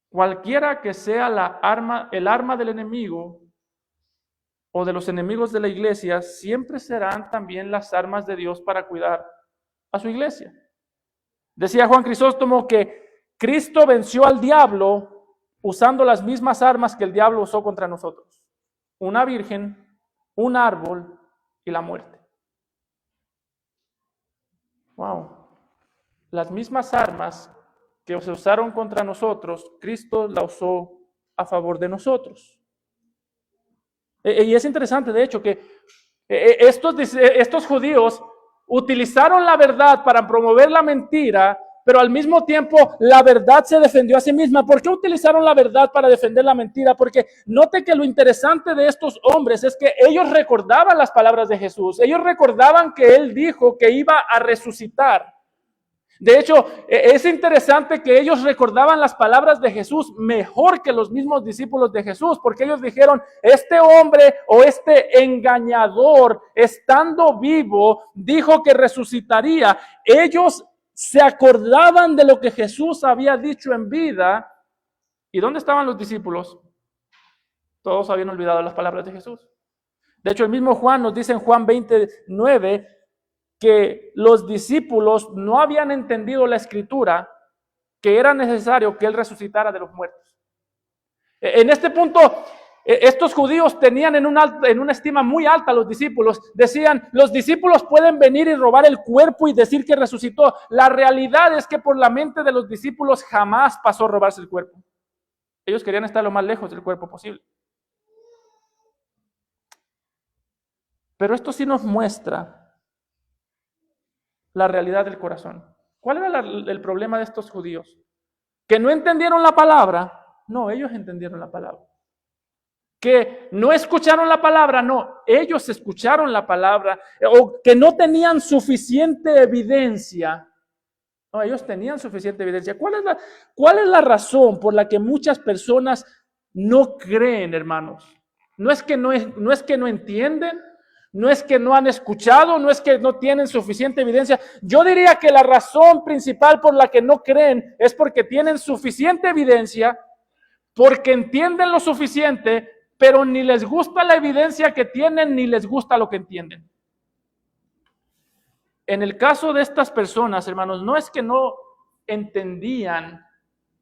Cualquiera que sea el arma del enemigo o de los enemigos de la iglesia, siempre serán también las armas de Dios para cuidar a su iglesia. Decía Juan Crisóstomo que Cristo venció al diablo usando las mismas armas que el diablo usó contra nosotros. Una virgen, un árbol y la muerte. Wow. Las mismas armas que se usaron contra nosotros, Cristo la usó a favor de nosotros. Y es interesante, de hecho, que estos judíos utilizaron la verdad para promover la mentira, pero al mismo tiempo la verdad se defendió a sí misma. ¿Por qué utilizaron la verdad para defender la mentira? Porque note que lo interesante de estos hombres es que ellos recordaban las palabras de Jesús. Ellos recordaban que Él dijo que iba a resucitar. De hecho, es interesante que ellos recordaban las palabras de Jesús mejor que los mismos discípulos de Jesús, porque ellos dijeron, este hombre o este engañador, estando vivo, dijo que resucitaría. Ellos se acordaban de lo que Jesús había dicho en vida. ¿Y dónde estaban los discípulos? Todos habían olvidado las palabras de Jesús. De hecho, el mismo Juan nos dice en Juan 29 que los discípulos no habían entendido la escritura, que era necesario que Él resucitara de los muertos. En este punto, estos judíos tenían en una estima muy alta a los discípulos. Decían, los discípulos pueden venir y robar el cuerpo y decir que resucitó. La realidad es que por la mente de los discípulos jamás pasó a robarse el cuerpo. Ellos querían estar lo más lejos del cuerpo posible. Pero esto sí nos muestra la realidad del corazón. ¿Cuál era el problema de estos judíos? ¿Que no entendieron la palabra? No, ellos entendieron la palabra. ¿Que no escucharon la palabra? No, ellos escucharon la palabra. ¿O que no tenían suficiente evidencia? No, ellos tenían suficiente evidencia. ¿Cuál es la razón por la que muchas personas no creen, hermanos? No es que no entienden, no es que no han escuchado, no es que no tienen suficiente evidencia. Yo diría que la razón principal por la que no creen es porque tienen suficiente evidencia, porque entienden lo suficiente, pero ni les gusta la evidencia que tienen, ni les gusta lo que entienden. En el caso de estas personas, hermanos, no es que no entendían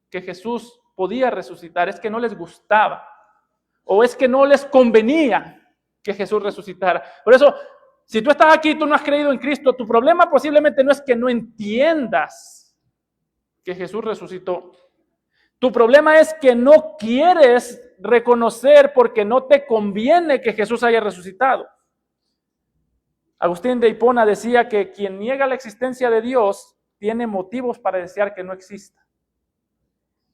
que Jesús podía resucitar, es que no les gustaba, o es que no les convenía que Jesús resucitara. Por eso, si tú estás aquí y tú no has creído en Cristo, tu problema posiblemente no es que no entiendas que Jesús resucitó. Tu problema es que no quieres reconocer porque no te conviene que Jesús haya resucitado. Agustín de Hipona decía que quien niega la existencia de Dios tiene motivos para desear que no exista.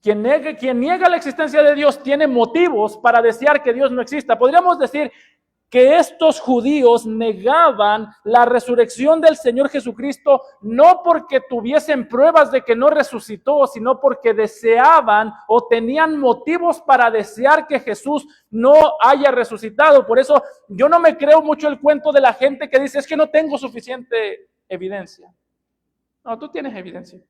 Quien niega la existencia de Dios tiene motivos para desear que Dios no exista. Podríamos decir que estos judíos negaban la resurrección del Señor Jesucristo no porque tuviesen pruebas de que no resucitó, sino porque deseaban o tenían motivos para desear que Jesús no haya resucitado. Por eso yo no me creo mucho el cuento de la gente que dice, es que no tengo suficiente evidencia. No, tú tienes evidencia.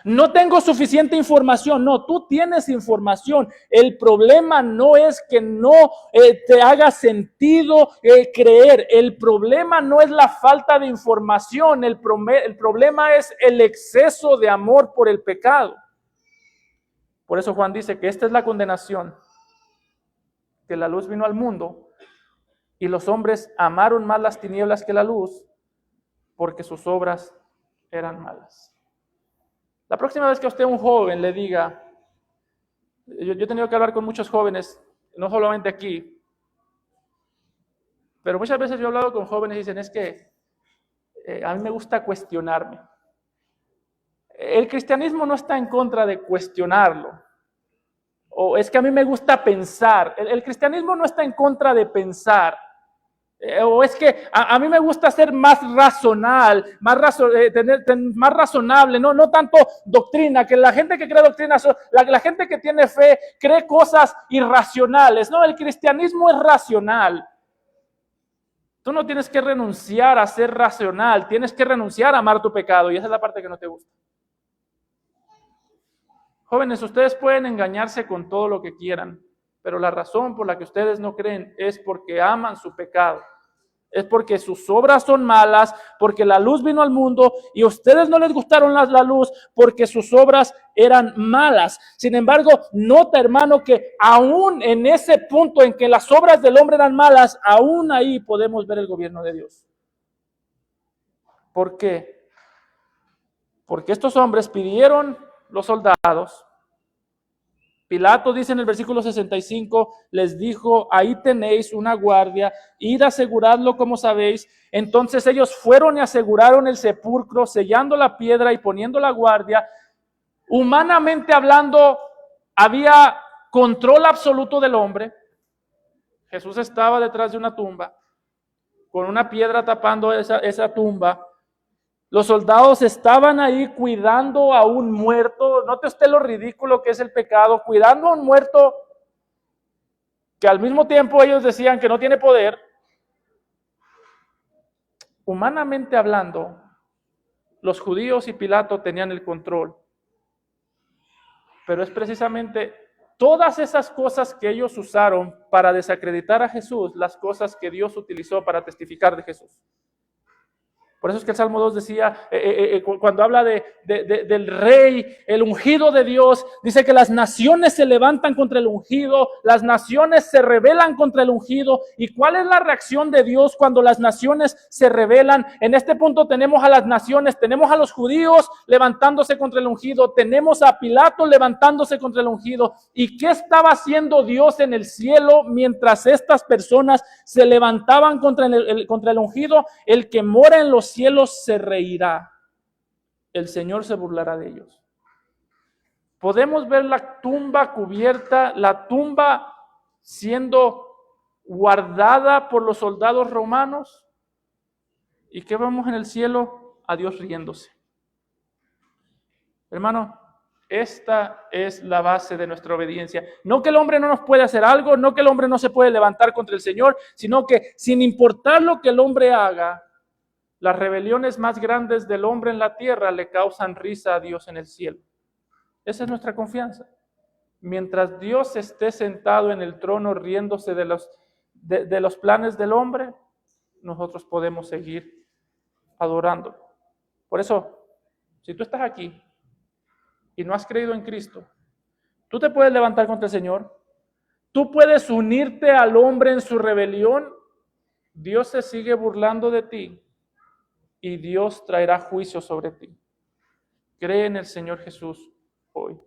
No tengo suficiente información. No, tú tienes información. El problema no es que no te haga sentido creer. El problema no es la falta de información. El problema es el exceso de amor por el pecado. Por eso Juan dice que esta es la condenación, que la luz vino al mundo y los hombres amaron más las tinieblas que la luz porque sus obras eran malas. La próxima vez que a usted un joven le diga, yo he tenido que hablar con muchos jóvenes, no solamente aquí, pero muchas veces yo he hablado con jóvenes y dicen, es que a mí me gusta cuestionarme. El cristianismo no está en contra de cuestionarlo, o es que a mí me gusta pensar. El cristianismo no está en contra de pensar. O es que a mí me gusta ser más racional, más razonable, no tanto doctrina, que la gente que cree doctrina, la gente que tiene fe cree cosas irracionales. No, el cristianismo es racional. Tú no tienes que renunciar a ser racional, tienes que renunciar a amar tu pecado, y esa es la parte que no te gusta. Jóvenes, ustedes pueden engañarse con todo lo que quieran, pero la razón por la que ustedes no creen es porque aman su pecado. es porque sus obras son malas, porque la luz vino al mundo y a ustedes no les gustaron la luz porque sus obras eran malas. Sin embargo, nota, hermano, que aún en ese punto en que las obras del hombre eran malas, aún ahí podemos ver el gobierno de Dios. ¿Por qué? Porque estos hombres pidieron los soldados. Pilato dice en el versículo 65, les dijo, ahí tenéis una guardia, id a asegurarlo como sabéis. Entonces ellos fueron y aseguraron el sepulcro, sellando la piedra y poniendo la guardia. Humanamente hablando, había control absoluto del hombre. Jesús estaba detrás de una tumba, con una piedra tapando esa tumba. Los soldados estaban ahí cuidando a un muerto. Note usted lo ridículo que es el pecado, cuidando a un muerto que al mismo tiempo ellos decían que no tiene poder. Humanamente hablando, los judíos y Pilato tenían el control. Pero es precisamente todas esas cosas que ellos usaron para desacreditar a Jesús, las cosas que Dios utilizó para testificar de Jesús. Por eso es que el Salmo 2 decía, cuando habla del rey, el ungido de Dios, dice que las naciones se levantan contra el ungido, las naciones se rebelan contra el ungido. ¿Y cuál es la reacción de Dios cuando las naciones se rebelan? En este punto tenemos a las naciones, tenemos a los judíos levantándose contra el ungido, tenemos a Pilato levantándose contra el ungido. ¿Y qué estaba haciendo Dios en el cielo mientras estas personas se levantaban contra el ungido? El que mora en los cielos se reirá, el Señor se burlará de ellos. Podemos ver la tumba cubierta, la tumba siendo guardada por los soldados romanos. ¿Y qué vemos en el cielo? A Dios riéndose. Hermano, esta es la base de nuestra obediencia. No que el hombre no nos puede hacer algo, no que el hombre no se puede levantar contra el Señor, sino que sin importar lo que el hombre haga, las rebeliones más grandes del hombre en la tierra le causan risa a Dios en el cielo. Esa es nuestra confianza. Mientras Dios esté sentado en el trono riéndose de los planes del hombre, nosotros podemos seguir adorándolo. Por eso, si tú estás aquí y no has creído en Cristo, tú te puedes levantar contra el Señor, tú puedes unirte al hombre en su rebelión, Dios se sigue burlando de ti y Dios traerá juicio sobre ti. Cree en el Señor Jesús hoy.